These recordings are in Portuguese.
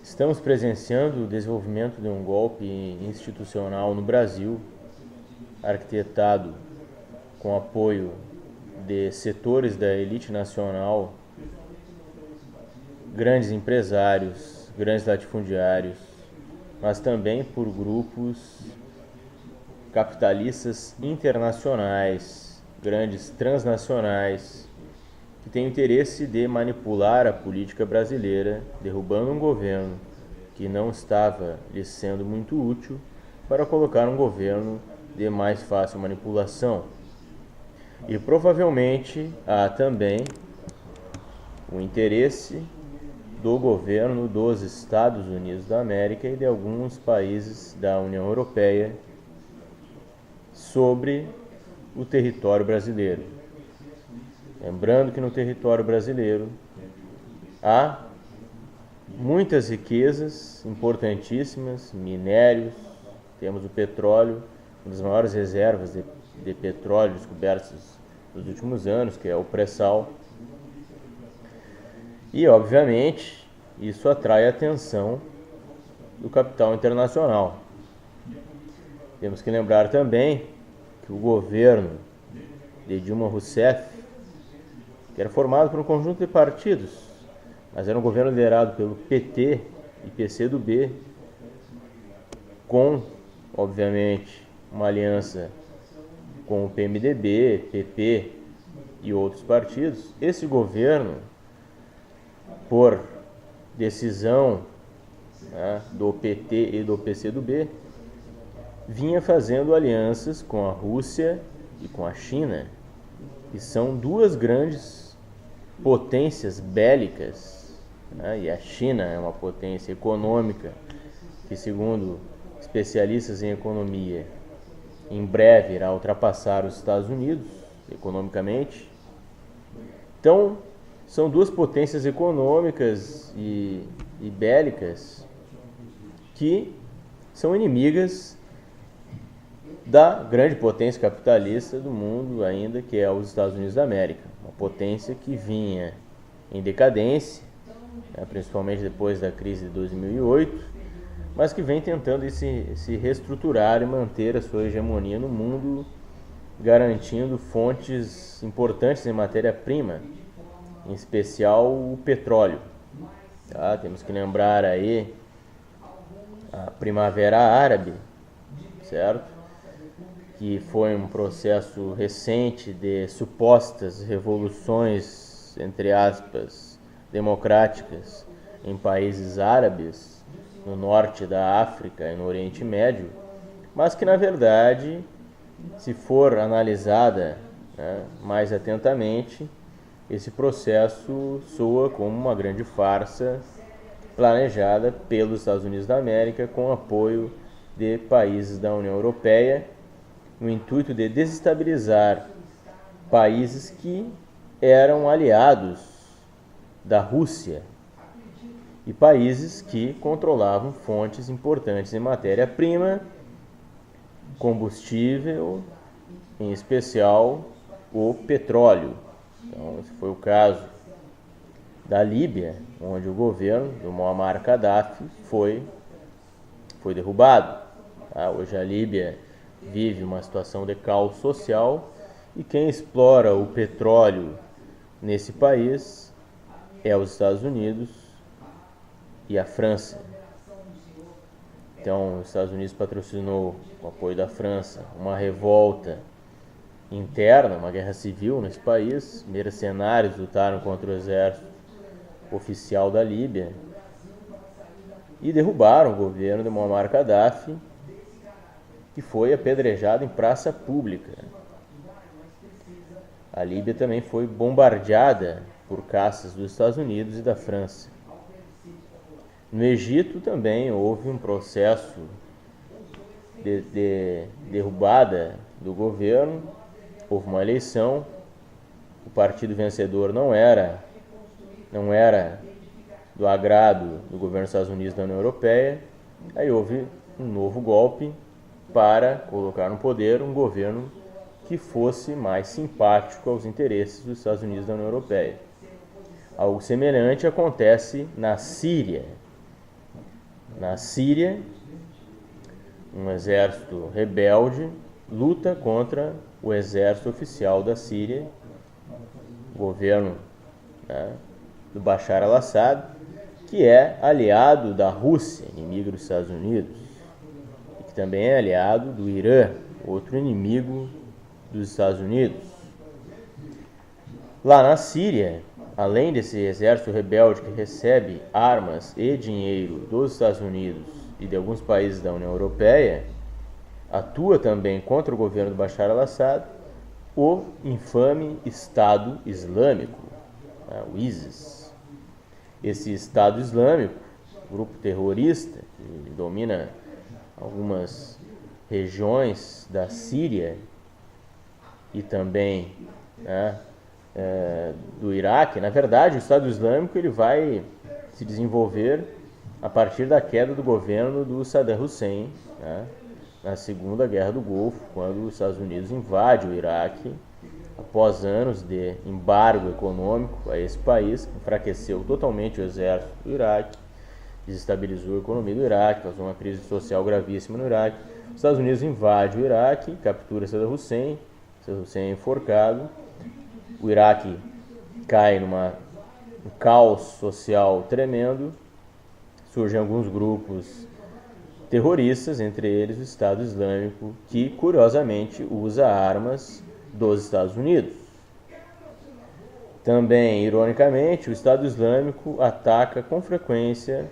Estamos presenciando o desenvolvimento de um golpe institucional no Brasil, arquitetado com apoio de setores da elite nacional, grandes empresários, grandes latifundiários, mas também por grupos capitalistas internacionais, grandes transnacionais, que têm o interesse de manipular a política brasileira, derrubando um governo que não estava lhe sendo muito útil, para colocar um governo de mais fácil manipulação. E provavelmente há também o interesse do governo dos Estados Unidos da América e de alguns países da União Europeia sobre o território brasileiro. Lembrando que no território brasileiro há muitas riquezas importantíssimas, minérios, temos o petróleo, uma das maiores reservas de petróleo descobertas nos últimos anos, que é o pré-sal. E, obviamente, isso atrai a atenção do capital internacional. Temos que lembrar também que o governo de Dilma Rousseff, que era formado por um conjunto de partidos, mas era um governo liderado pelo PT e PCdoB, com, obviamente, uma aliança com o PMDB, PP e outros partidos. Esse governo, por decisão do PT e do PCdoB, vinha fazendo alianças com a Rússia e com a China, que são duas grandes potências bélicas, e a China é uma potência econômica que, segundo especialistas em economia, em breve irá ultrapassar os Estados Unidos economicamente. Então, são duas potências econômicas e bélicas que são inimigas da grande potência capitalista do mundo ainda, que é os Estados Unidos da América. Uma potência que vinha em decadência, principalmente depois da crise de 2008, mas que vem tentando se reestruturar e manter a sua hegemonia no mundo, garantindo fontes importantes em matéria-prima, em especial o petróleo. Temos que lembrar aí a Primavera Árabe, certo? Que foi um processo recente de supostas revoluções, entre aspas, democráticas em países árabes, no norte da África e no Oriente Médio, mas que, na verdade, se for analisada mais atentamente, esse processo soa como uma grande farsa planejada pelos Estados Unidos da América com apoio de países da União Europeia, no intuito de desestabilizar países que eram aliados da Rússia e países que controlavam fontes importantes em matéria-prima, combustível, em especial o petróleo. Então, esse foi o caso da Líbia, onde o governo do Muammar Gaddafi foi derrubado. Hoje a Líbia vive uma situação de caos social e quem explora o petróleo nesse país é os Estados Unidos e a França. Então, os Estados Unidos patrocinou, com o apoio da França, uma revolta interna, uma guerra civil nesse país. Mercenários lutaram contra o exército oficial da Líbia e derrubaram o governo de Muammar Gaddafi, que foi apedrejado em praça pública. A Líbia também foi bombardeada por caças dos Estados Unidos e da França. No Egito também houve um processo de derrubada do governo, houve uma eleição, o partido vencedor não era do agrado do governo dos Estados Unidos e da União Europeia, aí houve um novo golpe para colocar no poder um governo que fosse mais simpático aos interesses dos Estados Unidos e da União Europeia. Algo semelhante acontece na Síria. Na Síria, um exército rebelde luta contra o exército oficial da Síria, o governo, né, do Bashar al-Assad, que é aliado da Rússia, inimigo dos Estados Unidos, e que também é aliado do Irã, outro inimigo dos Estados Unidos. Lá na Síria, além desse exército rebelde que recebe armas e dinheiro dos Estados Unidos e de alguns países da União Europeia, atua também contra o governo do Bashar al-Assad o infame Estado Islâmico, o ISIS. Esse Estado Islâmico, grupo terrorista que domina algumas regiões da Síria e também, né, do Iraque. Na verdade, o Estado Islâmico ele vai se desenvolver a partir da queda do governo do Saddam Hussein, né, na Segunda Guerra do Golfo, quando os Estados Unidos invadem o Iraque, após anos de embargo econômico a esse país, enfraqueceu totalmente o exército do Iraque, desestabilizou a economia do Iraque, causou uma crise social gravíssima no Iraque. Os Estados Unidos invadem o Iraque, captura Saddam Hussein é enforcado, o Iraque cai num caos social tremendo, surgem alguns grupos terroristas, entre eles o Estado Islâmico, que curiosamente usa armas dos Estados Unidos. Também, ironicamente, o Estado Islâmico ataca com frequência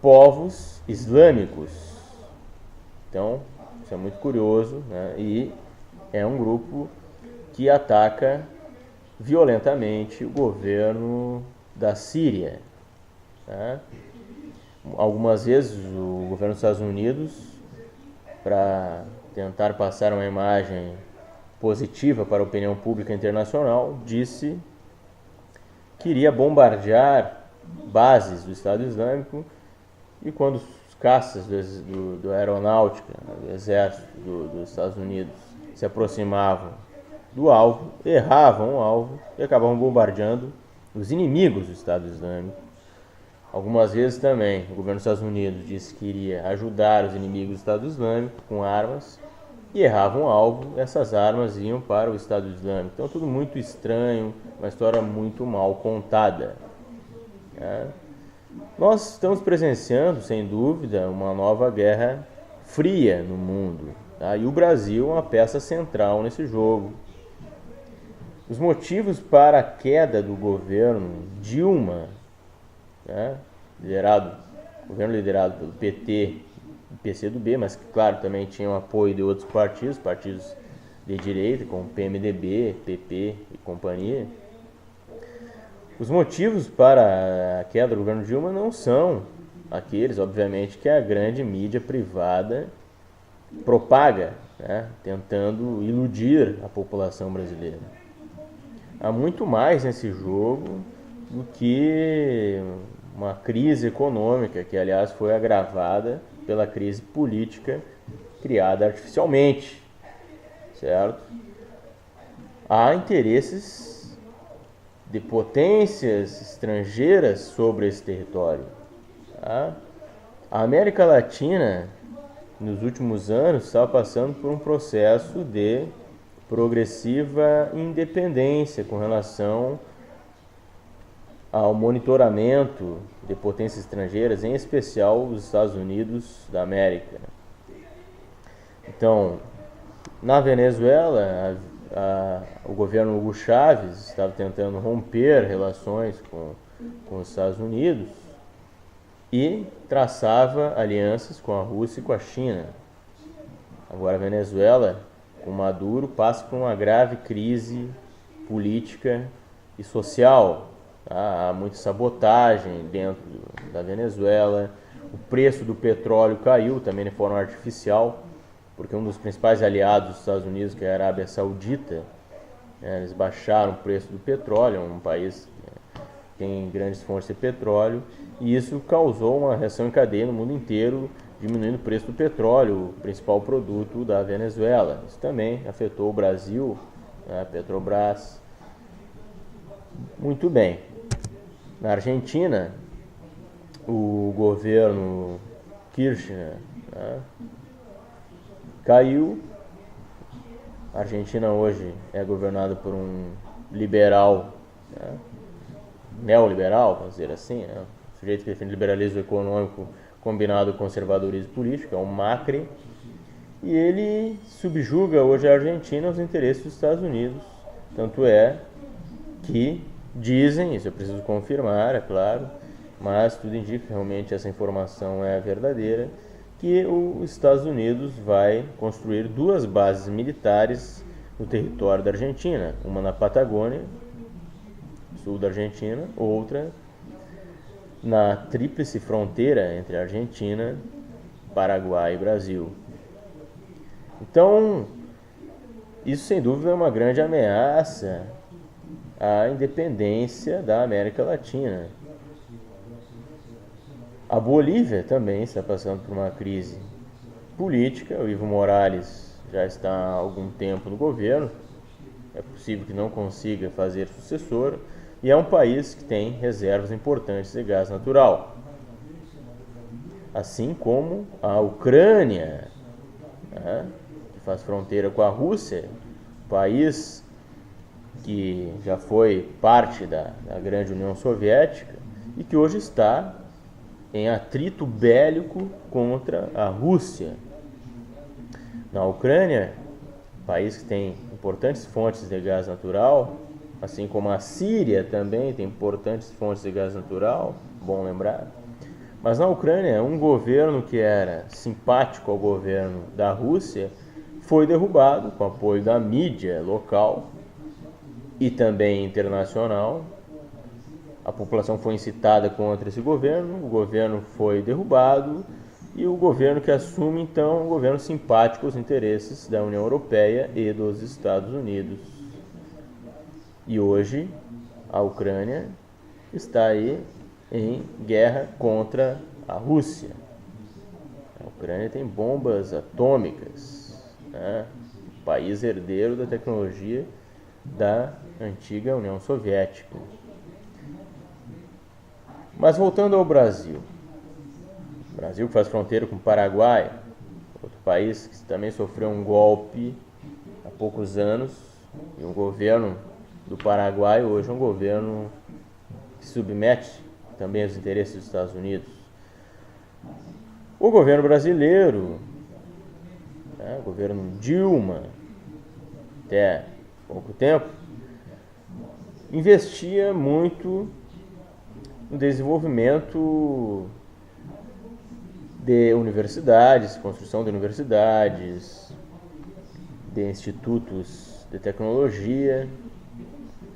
povos islâmicos. Então, isso é muito curioso, né? E é um grupo que ataca violentamente o governo da Síria, né? Algumas vezes o governo dos Estados Unidos, para tentar passar uma imagem positiva para a opinião pública internacional, disse que iria bombardear bases do Estado Islâmico, e quando os caças do aeronáutica, do exército dos Estados Unidos se aproximavam do alvo, erravam o alvo e acabavam bombardeando os inimigos do Estado Islâmico. Algumas vezes também o governo dos Estados Unidos disse que iria ajudar os inimigos do Estado Islâmico com armas e erravam o alvo, essas armas iam para o Estado Islâmico. Então tudo muito estranho, uma história muito mal contada, né? Nós estamos presenciando, sem dúvida, uma nova guerra fria no mundo, tá? E o Brasil é uma peça central nesse jogo. Os motivos para a queda do governo Dilma, né, governo liderado pelo PT e PCdoB, mas que, claro, também tinha o apoio de outros partidos de direita, como PMDB, PP e companhia. Os motivos para a queda do governo Dilma não são aqueles, obviamente, que a grande mídia privada propaga, né, tentando iludir a população brasileira. Há muito mais nesse jogo do que uma crise econômica, que aliás foi agravada pela crise política criada artificialmente, certo? Há interesses de potências estrangeiras sobre esse território, tá? A América Latina, nos últimos anos, estava passando por um processo de progressiva independência com relação ao monitoramento de potências estrangeiras, em especial os Estados Unidos da América. Então, na Venezuela, o governo Hugo Chávez estava tentando romper relações com os Estados Unidos e traçava alianças com a Rússia e com a China. Agora, a Venezuela, com Maduro, passa por uma grave crise política e social. Há muita sabotagem dentro da Venezuela, o preço do petróleo caiu também de forma artificial, porque um dos principais aliados dos Estados Unidos, que é a Arábia Saudita, eles baixaram o preço do petróleo, um país que tem grandes fontes de petróleo, e isso causou uma reação em cadeia no mundo inteiro, diminuindo o preço do petróleo, o principal produto da Venezuela. Isso também afetou o Brasil, a Petrobras. Muito bem. Na Argentina, o governo Kirchner, né, caiu. A Argentina hoje é governada por um liberal, né, neoliberal, vamos dizer assim, né, um sujeito que defende liberalismo econômico combinado com conservadorismo político, é o Macri, e ele subjuga hoje a Argentina aos interesses dos Estados Unidos. Tanto é que dizem, isso eu preciso confirmar, é claro, mas tudo indica que realmente essa informação é verdadeira, que os Estados Unidos vai construir 2 bases militares no território da Argentina, uma na Patagônia, sul da Argentina, outra na tríplice fronteira entre Argentina, Paraguai e Brasil. Então, isso sem dúvida é uma grande ameaça à independência da América Latina. A Bolívia também está passando por uma crise política. O Evo Morales já está há algum tempo no governo, é possível que não consiga fazer sucessor, e é um país que tem reservas importantes de gás natural. Assim como a Ucrânia, né, que faz fronteira com a Rússia, país que já foi parte da grande União Soviética e que hoje está em atrito bélico contra a Rússia. Na Ucrânia, país que tem importantes fontes de gás natural, assim como a Síria também tem importantes fontes de gás natural, bom lembrar. Mas na Ucrânia, um governo que era simpático ao governo da Rússia foi derrubado com apoio da mídia local e também internacional. A população foi incitada contra esse governo, o governo foi derrubado e o governo que assume, então, é um governo simpático aos interesses da União Europeia e dos Estados Unidos. E hoje, a Ucrânia está aí em guerra contra a Rússia. A Ucrânia tem bombas atômicas, né? País herdeiro da tecnologia da antiga União Soviética. Mas voltando ao Brasil. O Brasil que faz fronteira com o Paraguai, outro país que também sofreu um golpe há poucos anos, e o governo do Paraguai hoje é um governo que submete também aos interesses dos Estados Unidos. O governo brasileiro, né, o governo Dilma, até pouco tempo, investia muito no desenvolvimento de universidades, construção de universidades, de institutos de tecnologia.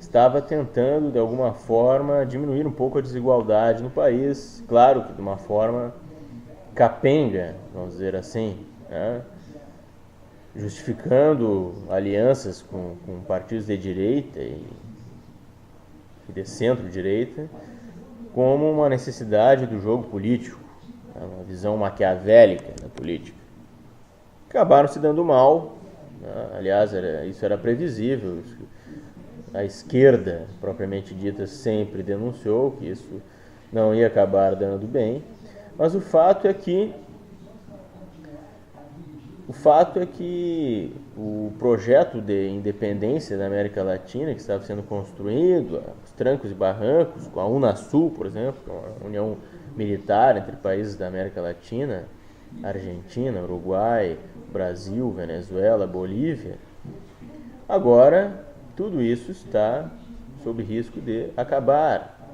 Estava tentando, de alguma forma, diminuir um pouco a desigualdade no país, claro que de uma forma capenga, vamos dizer assim, né? Justificando alianças com partidos de direita e de centro-direita como uma necessidade do jogo político, né? Uma visão maquiavélica da política. Acabaram se dando mal, né? Aliás, isso era previsível. A esquerda, propriamente dita, sempre denunciou que isso não ia acabar dando bem, mas o fato é que o projeto de independência da América Latina que estava sendo construído, os trancos e barrancos, com a Unasul, por exemplo, a união militar entre países da América Latina, Argentina, Uruguai, Brasil, Venezuela, Bolívia, agora tudo isso está sob risco de acabar.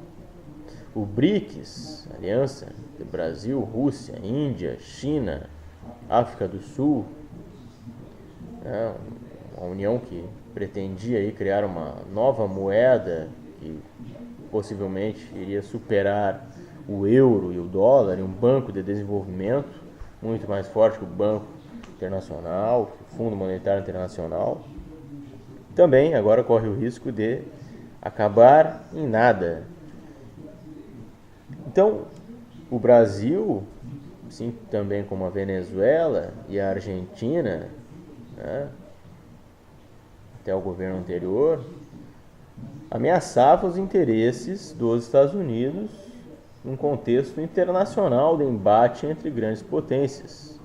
O BRICS, aliança de Brasil, Rússia, Índia, China, África do Sul, né, uma união que pretendia aí criar uma nova moeda que possivelmente iria superar o euro e o dólar, e um banco de desenvolvimento muito mais forte que o Banco Internacional, que o Fundo Monetário Internacional, também agora corre o risco de acabar em nada. Então, o Brasil, assim também como a Venezuela e a Argentina, né, até o governo anterior, ameaçava os interesses dos Estados Unidos num contexto internacional de embate entre grandes potências.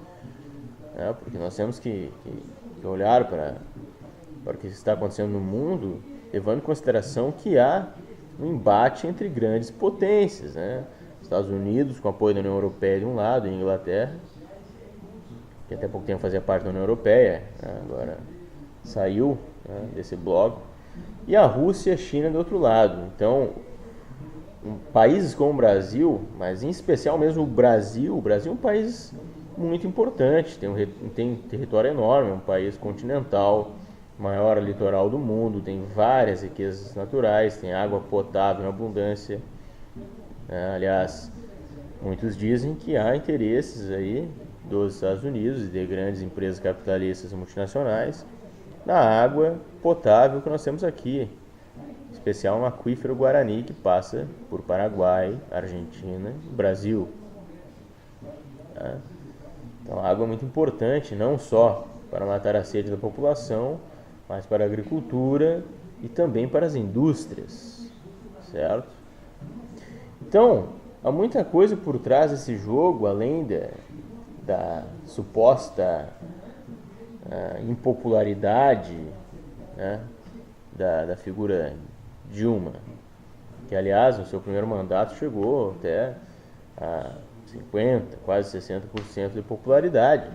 Porque nós temos que olhar para o que está acontecendo no mundo, levando em consideração que há um embate entre grandes potências. Estados Unidos, com apoio da União Europeia de um lado, e Inglaterra, que até pouco tempo fazia parte da União Europeia, agora saiu desse bloco, e a Rússia e a China do outro lado. Então, países como o Brasil, mas em especial mesmo o Brasil é um país muito importante, tem território enorme, é um país continental, maior litoral do mundo, tem várias riquezas naturais, tem água potável em abundância. Aliás, muitos dizem que há interesses aí dos Estados Unidos e de grandes empresas capitalistas multinacionais na água potável que nós temos aqui, em especial no aquífero Guarani, que passa por Paraguai, Argentina e Brasil. Então a água é muito importante, não só para matar a sede da população, mas para a agricultura e também para as indústrias, certo? Então, há muita coisa por trás desse jogo, além da suposta impopularidade da figura Dilma, que, aliás, no seu primeiro mandato chegou até a 50%, quase 60% de popularidade.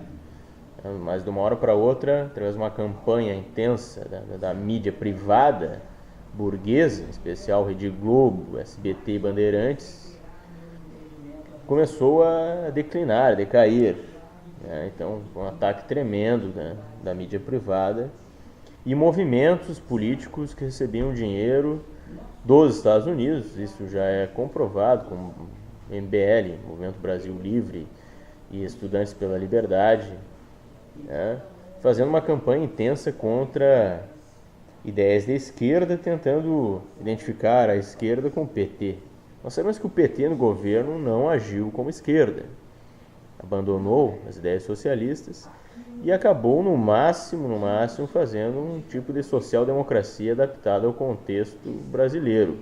Mas de uma hora para outra, através de uma campanha intensa da mídia privada burguesa, em especial Rede Globo, SBT e Bandeirantes, começou a declinar, a decair. Então, um ataque tremendo da mídia privada e movimentos políticos que recebiam dinheiro dos Estados Unidos. Isso já é comprovado, como MBL, Movimento Brasil Livre, e Estudantes pela Liberdade, fazendo uma campanha intensa contra ideias da esquerda, tentando identificar a esquerda com o PT. Nós sabemos que o PT no governo não agiu como esquerda, abandonou as ideias socialistas e acabou no máximo fazendo um tipo de social-democracia adaptada ao contexto brasileiro.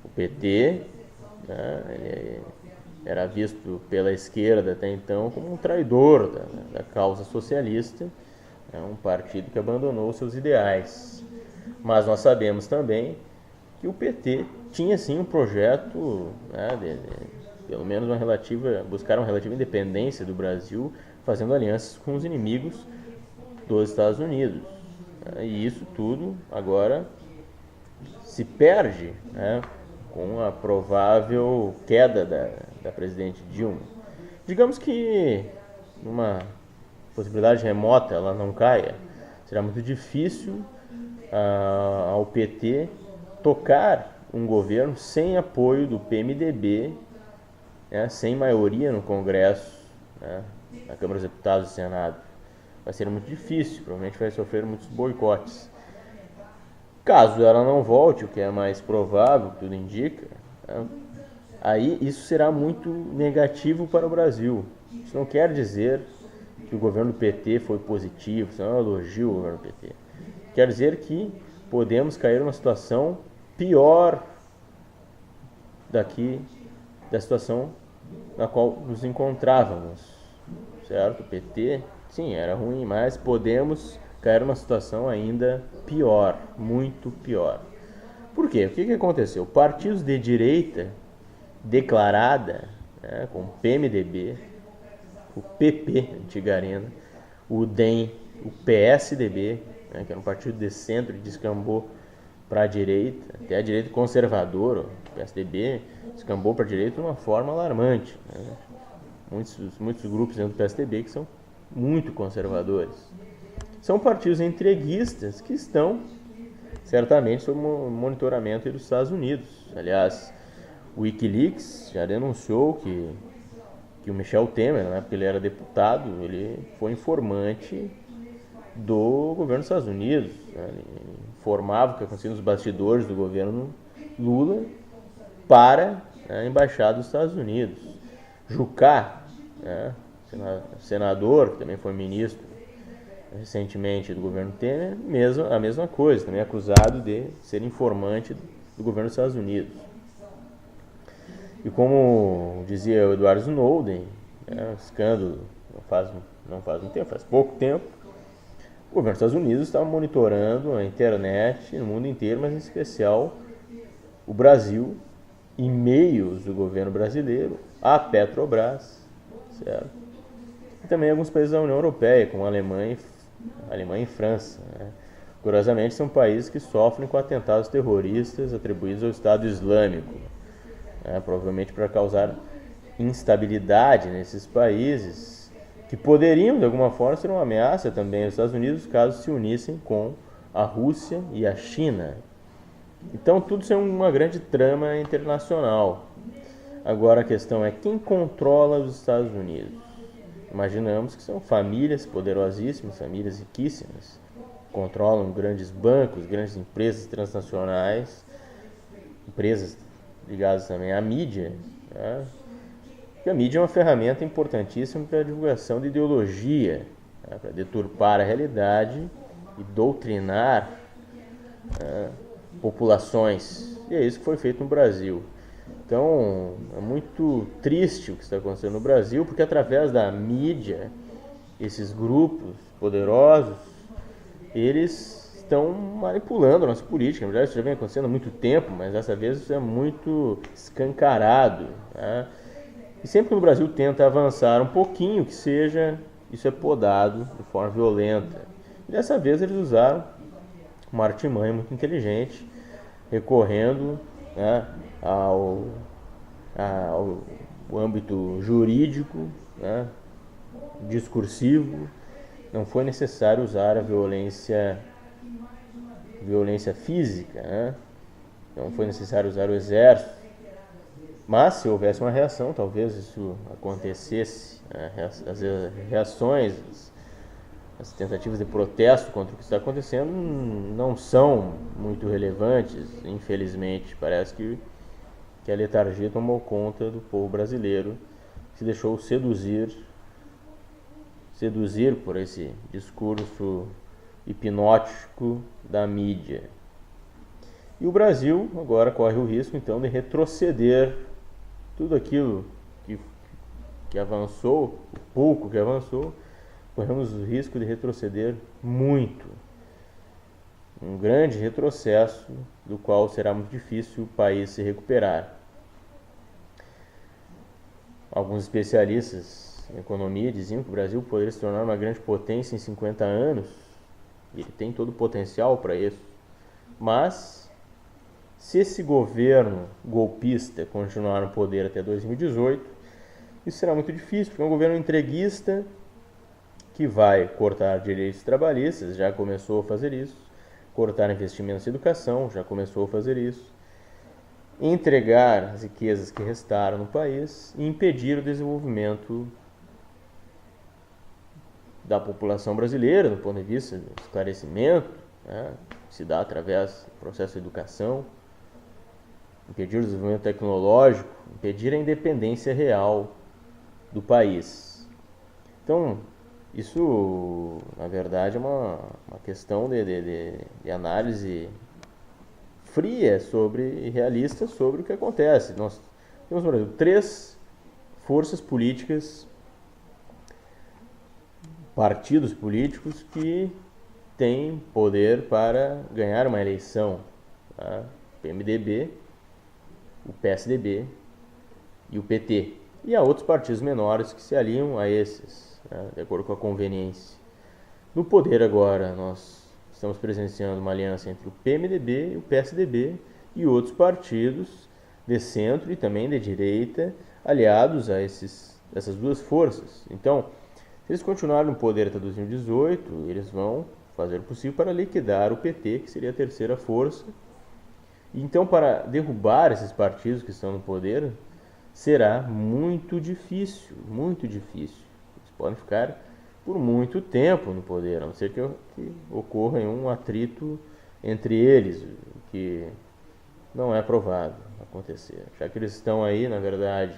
O PT ele era visto pela esquerda até então como um traidor da causa socialista, um partido que abandonou seus ideais. Mas nós sabemos também que o PT tinha sim um projeto, pelo menos buscar uma relativa independência do Brasil, fazendo alianças com os inimigos dos Estados Unidos. E isso tudo agora se perde, com a provável queda da presidente Dilma. Digamos que numa possibilidade remota ela não caia, será muito difícil ao PT tocar um governo sem apoio do PMDB, sem maioria no Congresso, na Câmara dos Deputados e Senado. Vai ser muito difícil, provavelmente vai sofrer muitos boicotes. Caso ela não volte, o que é mais provável, tudo indica, aí isso será muito negativo para o Brasil. Isso não quer dizer que o governo do PT foi positivo, isso não é um elogio ao governo do PT. Quer dizer que podemos cair numa situação pior da situação na qual nos encontrávamos, certo? O PT, sim, era ruim, mas podemos cair numa situação ainda pior, muito pior. Por quê? O que aconteceu? Partidos de direita declarada, como o PMDB, o PP, antiga Arena, o DEM, o PSDB, que era um partido de centro e descambou para a direita, até a direita conservadora, o PSDB descambou para a direita de uma forma alarmante. Muitos grupos dentro do PSDB que são muito conservadores. São partidos entreguistas que estão certamente sob o monitoramento dos Estados Unidos. Aliás, o Wikileaks já denunciou que o Michel Temer, porque ele era deputado, ele foi informante do governo dos Estados Unidos. Ele informava o que acontecia nos bastidores do governo Lula para a Embaixada dos Estados Unidos. Jucá, senador, que também foi ministro recentemente do governo Temer, a mesma coisa, também acusado de ser informante do governo dos Estados Unidos. E como dizia o Edward Snowden, um escândalo não faz muito tempo, faz pouco tempo, o governo dos Estados Unidos estava monitorando a internet no mundo inteiro, mas em especial o Brasil, e-mails do governo brasileiro, a Petrobras, certo? E também alguns países da União Europeia, como a Alemanha e França. Né? Curiosamente, são países que sofrem com atentados terroristas atribuídos ao Estado Islâmico, né? Provavelmente para causar instabilidade nesses países, que poderiam, de alguma forma, ser uma ameaça também aos Estados Unidos caso se unissem com a Rússia e a China. Então, tudo isso é uma grande trama internacional. Agora, a questão é quem controla os Estados Unidos. Imaginamos que são famílias poderosíssimas, famílias riquíssimas, controlam grandes bancos, grandes empresas transnacionais, empresas ligadas também à mídia, né? Porque a mídia é uma ferramenta importantíssima para a divulgação de ideologia, né? Para deturpar a realidade e doutrinar, né, populações. E é isso que foi feito no Brasil. Então, é muito triste o que está acontecendo no Brasil, porque através da mídia, esses grupos poderosos, eles estão manipulando a nossa política. Na verdade, isso já vem acontecendo há muito tempo, mas dessa vez isso é muito escancarado, né? E sempre que o Brasil tenta avançar um pouquinho, que seja, isso é podado de forma violenta. E dessa vez eles usaram uma artimanha muito inteligente, recorrendo, né, ao âmbito jurídico, né, discursivo. Não foi necessário usar a violência física, né? Não foi necessário usar o exército. Mas se houvesse uma reação, talvez isso acontecesse, né? As reações, as tentativas de protesto contra o que está acontecendo não são muito relevantes, infelizmente. Parece que a letargia tomou conta do povo brasileiro, se deixou seduzir por esse discurso hipnótico da mídia. E o Brasil agora corre o risco, então, de retroceder tudo aquilo que avançou, o pouco que avançou, corremos o risco de retroceder muito. Um grande retrocesso do qual será muito difícil o país se recuperar. Alguns especialistas em economia diziam que o Brasil poderia se tornar uma grande potência em 50 anos. E ele tem todo o potencial para isso. Mas, se esse governo golpista continuar no poder até 2018, isso será muito difícil, porque é um governo entreguista que vai cortar direitos trabalhistas, já começou a fazer isso, cortar investimentos em educação, já começou a fazer isso, entregar as riquezas que restaram no país e impedir o desenvolvimento da população brasileira, do ponto de vista do esclarecimento, né, que se dá através do processo de educação, impedir o desenvolvimento tecnológico, impedir a independência real do país. Então, isso, na verdade, é uma questão de análise fria e realista sobre o que acontece. Nós temos no Brasil 3 forças políticas, partidos políticos que têm poder para ganhar uma eleição, tá? O PMDB, o PSDB e o PT. E há outros partidos menores que se aliam a esses, né, de acordo com a conveniência. No poder agora, nós estamos presenciando uma aliança entre o PMDB e o PSDB e outros partidos de centro e também de direita, aliados a essas duas forças. Então, se eles continuarem no poder até 2018, eles vão fazer o possível para liquidar o PT, que seria a terceira força. E então, para derrubar esses partidos que estão no poder, será muito difícil, muito difícil. Eles podem ficar por muito tempo no poder, a não ser que ocorra um atrito entre eles, o que não é provável acontecer. Já que eles estão aí, na verdade,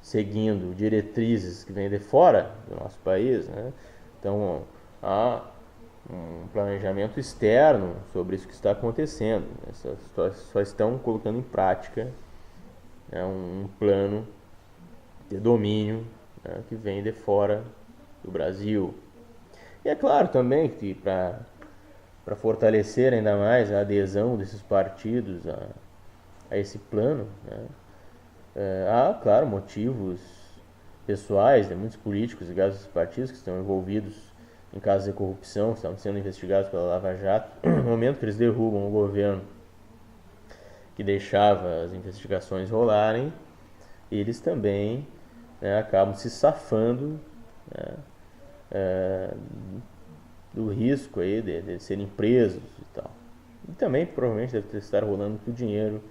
seguindo diretrizes que vêm de fora do nosso país, né? Então, há um planejamento externo sobre isso que está acontecendo. Só estão colocando em prática né, um plano de domínio, né, que vem de fora do Brasil. E é claro também que para fortalecer ainda mais a adesão desses partidos a esse plano, né, há, claro, motivos pessoais de muitos políticos ligados a esses partidos que estão envolvidos em casos de corrupção, que estão sendo investigados pela Lava Jato. No momento que eles derrubam o governo que deixava as investigações rolarem, eles também, né, acabam se safando, né, do risco aí de serem presos e tal. E também provavelmente deve estar rolando muito dinheiro,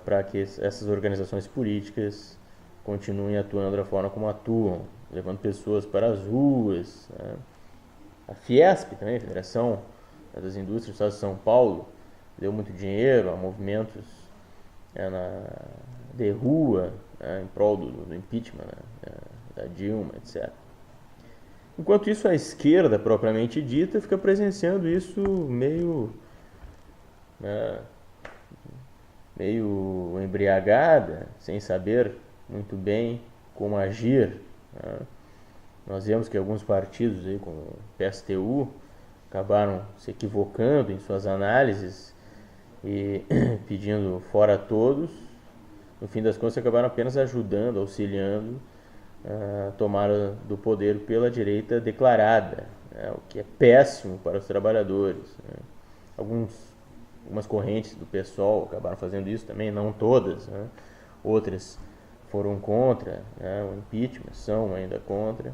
para que essas organizações políticas continuem atuando da forma como atuam, levando pessoas para as ruas, né? A Fiesp também, a Federação das Indústrias do Estado de São Paulo, deu muito dinheiro a movimentos, de rua, em prol do impeachment, da Dilma, etc. Enquanto isso, a esquerda propriamente dita fica presenciando isso né, meio embriagada, sem saber muito bem como agir, né? Nós vemos que alguns partidos, aí, como o PSTU, acabaram se equivocando em suas análises e pedindo fora todos. No fim das contas, acabaram apenas ajudando, auxiliando a tomada do poder pela direita declarada, né, o que é péssimo para os trabalhadores, né. Algumas correntes do PSOL acabaram fazendo isso também, não todas, né. Outras foram contra, né, o impeachment, são ainda contra.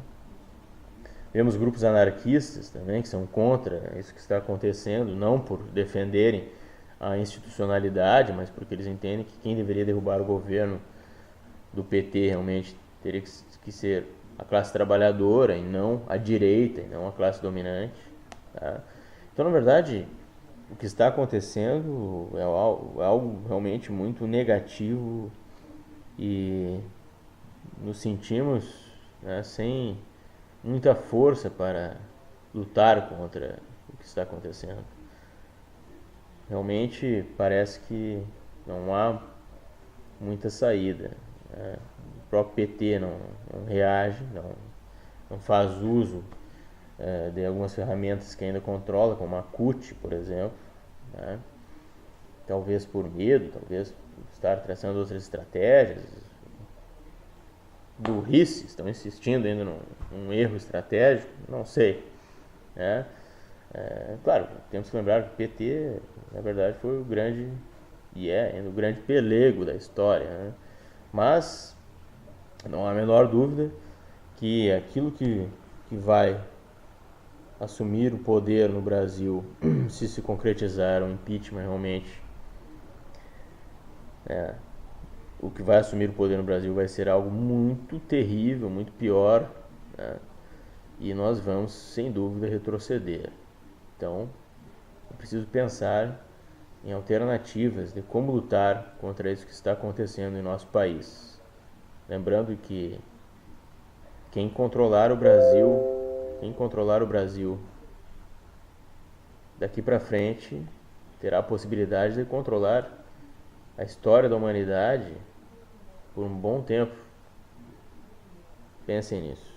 Vemos grupos anarquistas também que são contra isso que está acontecendo, não por defenderem a institucionalidade, mas porque eles entendem que quem deveria derrubar o governo do PT realmente teria que ser a classe trabalhadora e não a direita, e não a classe dominante, tá? Então, na verdade, o que está acontecendo é algo realmente muito negativo e nos sentimos, né, sem muita força para lutar contra o que está acontecendo. Realmente parece que não há muita saída, né? O próprio PT não reage, não faz uso de algumas ferramentas que ainda controla, como a CUT, por exemplo, né? Talvez por medo, talvez por estar traçando outras estratégias, burrice, estão insistindo ainda num erro estratégico, não sei, né? Claro, temos que lembrar que o PT, na verdade, foi o grande, ainda o grande pelego da história, né? Mas não há a menor dúvida que aquilo que vai assumir o poder no Brasil, se concretizar um impeachment realmente, o que vai assumir o poder no Brasil vai ser algo muito terrível, muito pior, né? E nós vamos, sem dúvida, retroceder. Então, é preciso pensar em alternativas de como lutar contra isso que está acontecendo em nosso país. Lembrando que quem controlar o Brasil daqui para frente terá a possibilidade de controlar a história da humanidade por um bom tempo. Pensem nisso.